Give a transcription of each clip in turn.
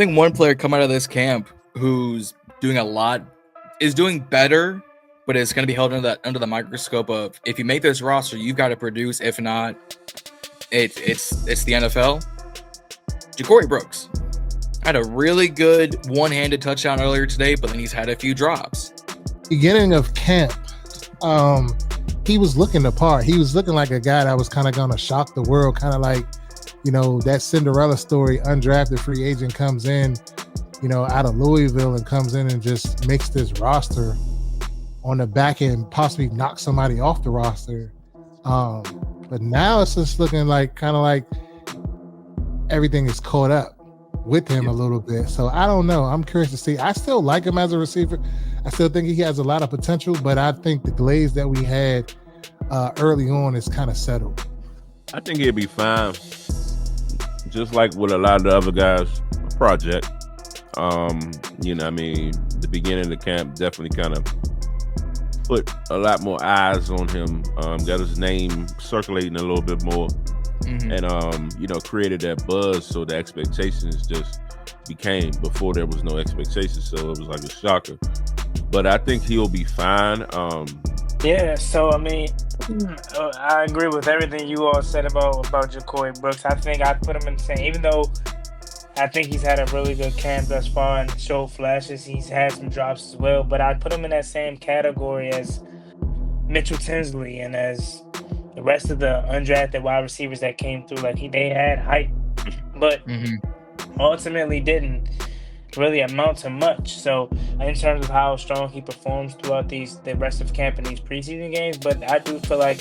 think one player come out of this camp who's doing a lot is doing better, but it's going to be held under the microscope of if you make this roster, you've got to produce. If not, it's the NFL. Ja'Cory Brooks had a really good one-handed touchdown earlier today, but then he's had a few drops. Beginning of camp, he was looking the part. He was looking like a guy that was kind of going to shock the world, kind of like, that Cinderella story, undrafted free agent comes in, out of Louisville and comes in and just makes this roster on the back end, possibly knock somebody off the roster. But now it's just looking like kind of like everything is caught up with him a little bit. So I don't know. I'm curious to see. I still like him as a receiver. I still think he has a lot of potential, but I think the glaze that we had early on is kind of settled. I think he'll be fine. Just like with a lot of the other guys, project. The beginning of the camp definitely kind of put a lot more eyes on him. Got his name circulating a little bit more, and created that buzz. So the expectations just became before there was no expectations. So it was like a shocker. But I think he'll be fine. So I agree with everything you all said about Ja'Cory Brooks. I think I put him in the same, even though I think he's had a really good camp thus far and showed flashes. He's had some drops as well, but I put him in that same category as Mitchell Tinsley and as the rest of the undrafted wide receivers that came through. Like they had hype, but ultimately didn't really amount to much. So in terms of how strong he performs throughout the rest of camp and these preseason games, but I do feel like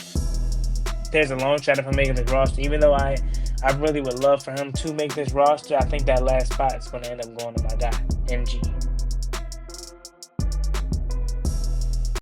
there's a long shot of him making this roster. Even though I really would love for him to make this roster, I think that last spot is going to end up going to my guy, MG.